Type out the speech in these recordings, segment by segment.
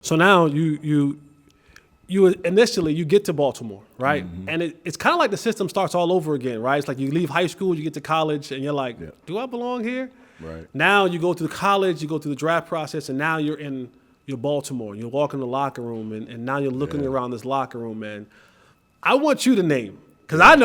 So now you initially you get to Baltimore, right? Mm-hmm. And it's kind of like the system starts all over again, right? It's like you leave high school, you get to college, and you're like, do I belong here? Right. Now you go through college, you go through the draft process, and now you're in Baltimore. You walk in the locker room, and now you're looking around this locker room, man. I want you to name, because I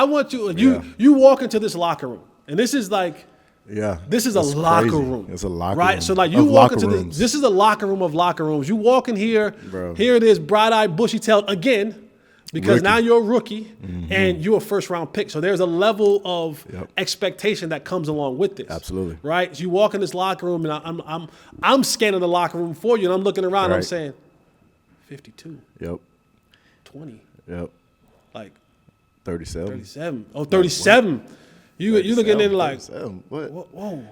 want you. You walk into this locker room, and this is like. Yeah, this is a locker room. It's a locker room, right? So like you walk into this is a locker room of locker rooms. You walk in here, bro. Here it is, bright-eyed, bushy-tailed again, because now you're a rookie and you're a first-round pick. So there's a level of expectation that comes along with this. Absolutely, right? So you walk in this locker room, and I'm scanning the locker room for you, and I'm looking around. And I'm saying, 52. Yep. 20. Yep. Like 37. 37. Oh, 37. You looking in like what? Whoa,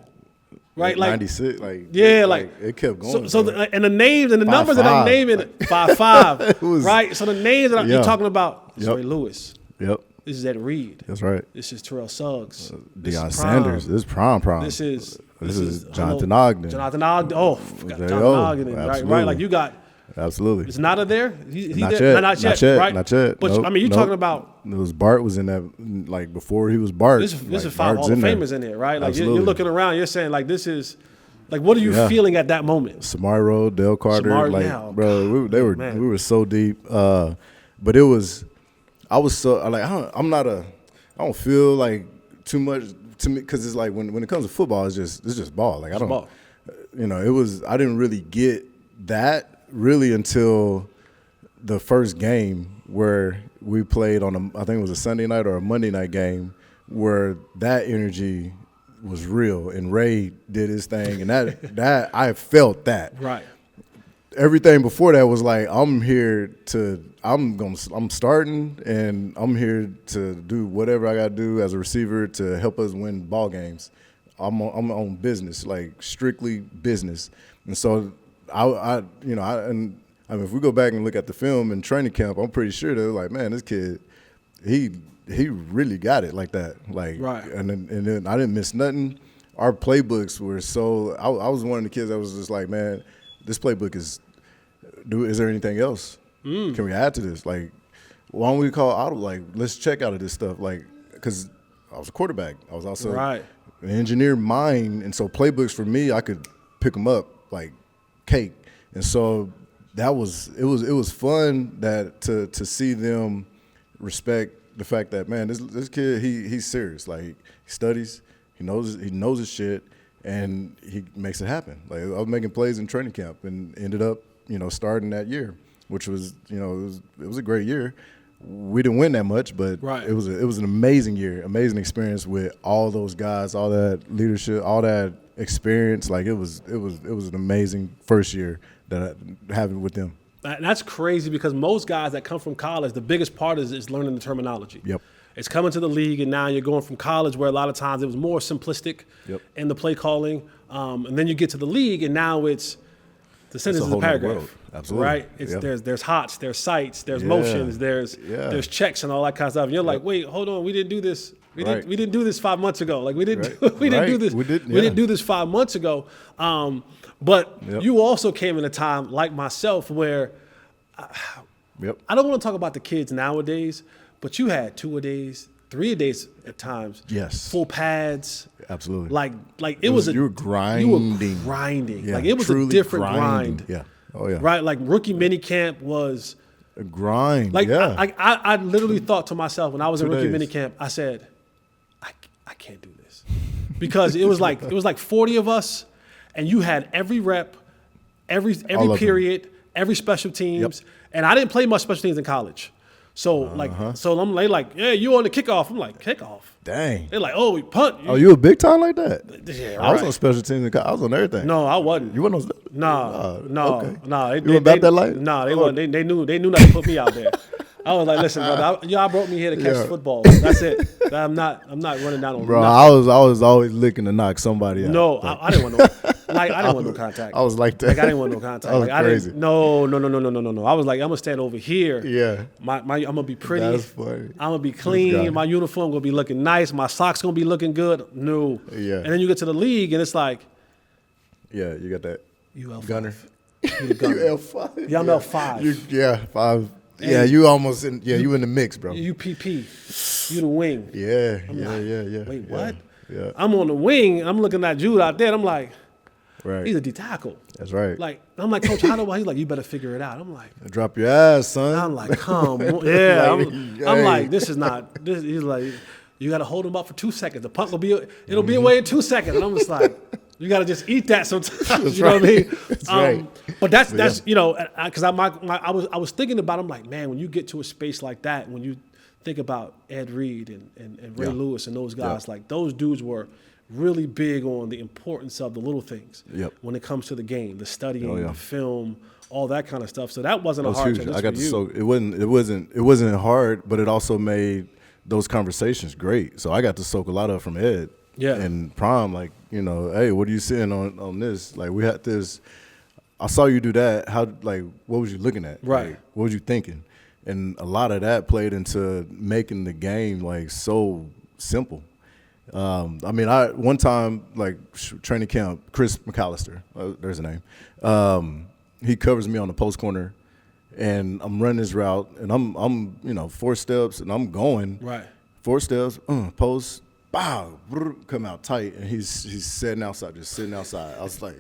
right? Like 96, like it kept going. And the names and the numbers that I'm naming 5'5", right? So the names that you're talking about is Ray Lewis. Yep. This is Ed Reed. That's right. This is Terrell Suggs. Deion Sanders. This is prime. This is Jonathan Ogden. Jonathan Ogden. Oh, forgot Jonathan Ogden. Right. Like you got. Absolutely. Is Nada there? Not yet. Not yet. Right? Not yet. But I mean, you're talking about. It was Bart was in that, like before he was Bart. This is 5 Hall of Famers in there, right? Like you're looking around, you're saying like this is, like what are you feeling at that moment? Samari, Dale Carter, we were so deep. But it was, I was so like I don't feel like too much to me because it's like when it comes to football, it's just ball. Like I don't, I didn't really get that. Really until the first game where we played on I think it was a Sunday night or a Monday night game where that energy was real and Ray did his thing and that I felt that. Right. Everything before that was like I'm starting and I'm here to do whatever I gotta do as a receiver to help us win ball games. I'm on business, like strictly business. And so I mean, if we go back and look at the film in training camp, I'm pretty sure they're like, man, this kid, he really got it like that. Like, right. And then I didn't miss nothing. Our playbooks were so, I was one of the kids that was just like, man, this playbook is there anything else? Can we add to this? Like, why don't we call out of, like, let's check out of this stuff. Like, because I was a quarterback. I was also an engineer mind. And so playbooks for me, I could pick them up like cake. And so it was fun that to see them respect the fact that, man, this kid he's serious. Like he studies, he knows his shit, and he makes it happen. Like I was making plays in training camp and ended up starting that year, which was it was a great year. We didn't win that much, but it was an amazing year, amazing experience with all those guys, all that leadership, all that experience. Like it was an amazing first year that I had with them. And that's crazy because most guys that come from college, the biggest part is learning the terminology. Yep. It's coming to the league, and now you're going from college where a lot of times it was more simplistic in the play calling, and then you get to the league, and now it's the sentence is a paragraph. Absolutely. Right? It's there's hots, there's sights, there's motions, there's checks and all that kind of stuff. And you're like, wait, hold on, we didn't do this. We didn't do this 5 months ago. Like we didn't do this. We didn't do this 5 months ago. But you also came in a time like myself where I don't want to talk about the kids nowadays, but you had 2-a-days, 3-a-days at times. Yes. Full pads. Absolutely. Like you were grinding. Yeah, like it was a different grind. Yeah. Oh yeah. Right. Like rookie minicamp was a grind. Like I literally thought to myself when I was in rookie minicamp, I said, I can't do this. Because it was like 40 of us, and you had every rep, every period, every special teams. And I didn't play much special teams in college. So so I'm like, yeah, you on the kickoff. I'm like, kickoff? Dang. They're like, oh, we punt. Oh, you a big time like that? Yeah, right. I was on special teams. I was on everything. No, I wasn't. You wasn't on? No. Okay. You were about that life? No, they wasn't. They knew not to put me out there. I was like, listen, brother, y'all brought me here to catch football. That's it. I'm not running down on bro, nothing. I was always looking to knock somebody out. No, I didn't want no. Like I didn't want no contact. I was like that. Like I didn't want no contact. That was crazy. No. I was like, I'm gonna stand over here. Yeah. I'm gonna be pretty. That's funny. I'm gonna be clean. My uniform gonna be looking nice. My socks gonna be looking good. No. Yeah. And then you get to the league and it's like, yeah, you got that UL5. gunner. You the gunner. You L5. Yeah, I'm L5. 5. Yeah, you almost in. Yeah, you in the mix, bro. You PP. You the wing. Yeah, yeah. Wait, what? Yeah. I'm on the wing. I'm looking at Jude out there. And I'm like, right. He's a D tackle. That's right. Like, I'm like, Coach, how do I? He's like, you better figure it out. I'm like, drop your ass, son. I'm like, come on. Yeah. I'm like, this is not. This. He's like, you got to hold him up for 2 seconds. The punt will be. It'll be away in 2 seconds. And I'm just like, you got to just eat that sometimes. You know what I mean? That's right. But that's you know, because I was thinking about. I'm like, man, when you get to a space like that, when you think about Ed Reed and Ray Lewis and those guys, like those dudes were really big on the importance of the little things when it comes to the game, the studying, the film, all that kind of stuff. So that wasn't a hard huge. thing. I got to soak. It wasn't hard, but it also made those conversations great. So I got to soak a lot of from Ed. Yeah. And Prime, like, you know, hey, what are you seeing on this? Like, we had this. I saw you do that. How, like, what was you looking at? Right. Like, what was you thinking? And a lot of that played into making the game like so simple. I mean, one time, like training camp, Chris McAllister, there's a name. He covers me on the post corner, and I'm running this route, and I'm 4 steps, and I'm going 4 steps, post, bow, come out tight, and he's sitting outside. I was like,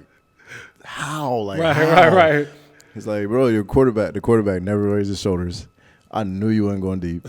how? Like, right. He's like, bro, the quarterback never raised his shoulders. I knew you wasn't going deep,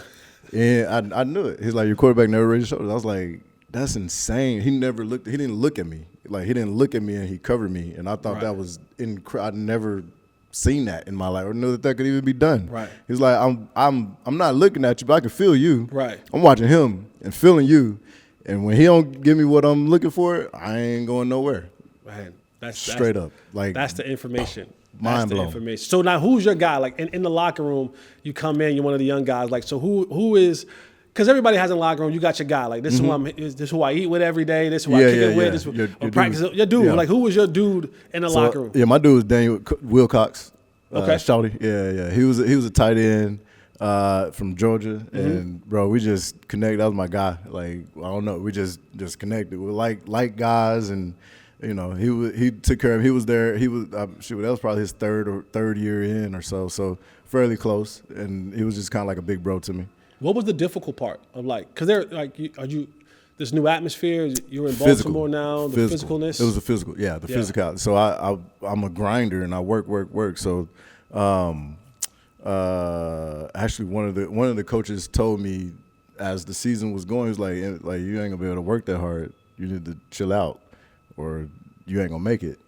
and I knew it. He's like, your quarterback never raised his shoulders. I was like, that's insane. He didn't look at me. Like, he didn't look at me, and he covered me, and I thought that was incredible. I'd never seen that in my life or knew that could even be done. Right. He's like, I'm not looking at you, but I can feel you. Right. I'm watching him and feeling you, and when he don't give me what I'm looking for, I ain't going nowhere. Man, that's straight up. Like, that's the information. Mind blown. So now, who's your guy? Like in the locker room, you come in, you're one of the young guys. Like, so who is? Because everybody has a locker room. You got your guy. Like, this is who I eat with every day. This is who I kick it with. This is who practice. Your dude. Yeah. Like, who was your dude in the locker room? Yeah, my dude was Daniel Wilcox. Okay. Shawty. Yeah. He was a tight end from Georgia, and bro, we just connected. That was my guy. Like, I don't know, we just connected. We like guys, and you know, he took care of him. He was there. He was that was probably his third year in or so. So fairly close, and he was just kind of like a big bro to me. What was the difficult part of because they're like, are you this new atmosphere? You're in Physical. Baltimore now. The physicalness. It was the physical. Yeah, the physicality. So I'm a grinder, and I work. So actually, one of the coaches told me as the season was going, he was like you ain't gonna be able to work that hard. You need to chill out, or you ain't gonna make it.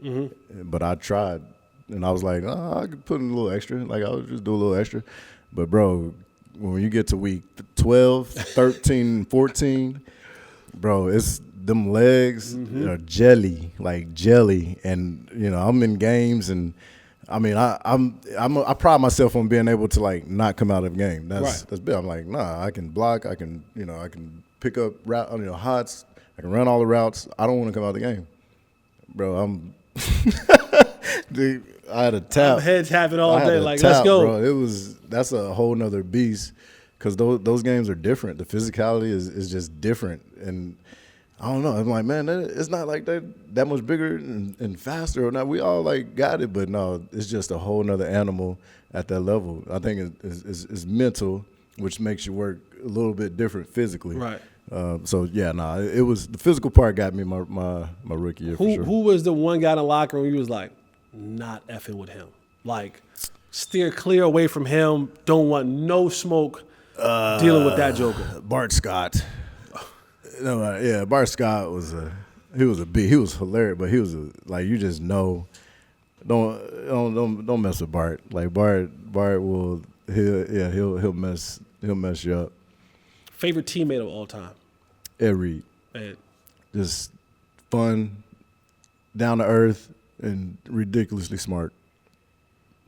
But I tried, and I was like, I could put in a little extra. Like, I would just do a little extra. But bro, when you get to week 12, 13, 14, bro, it's them legs are jelly, and you know, I'm in games, and I mean, I pride myself on being able to like not come out of the game. That's big. I'm like, nah, I can block, I can pick up hots, I can run all the routes. I don't want to come out of the game, bro. Dude, I had a tap. I'm head tapping all day, like, let's go. Bro, that's a whole nother beast, because those games are different. The physicality is just different, and I don't know. I'm like, man, it's not like that much bigger and faster or not. We all like got it, but no, it's just a whole nother animal at that level. I think it's mental, which makes you work a little bit different physically. Right. It was the physical part got me my rookie year for sure. Who was the one guy in the locker room you was like, not effing with him? Like, steer clear away from him. Don't want no smoke dealing with that joker. Bart Scott. No, Bart Scott was a beat. He was hilarious, but he was you just know, don't mess with Bart. Like, Bart will he'll mess you up. Favorite teammate of all time? Ed Reed. Ed. Just fun, down to earth, and ridiculously smart.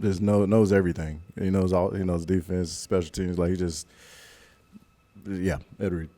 Just knows everything. He knows defense, special teams. Like, Ed Reed.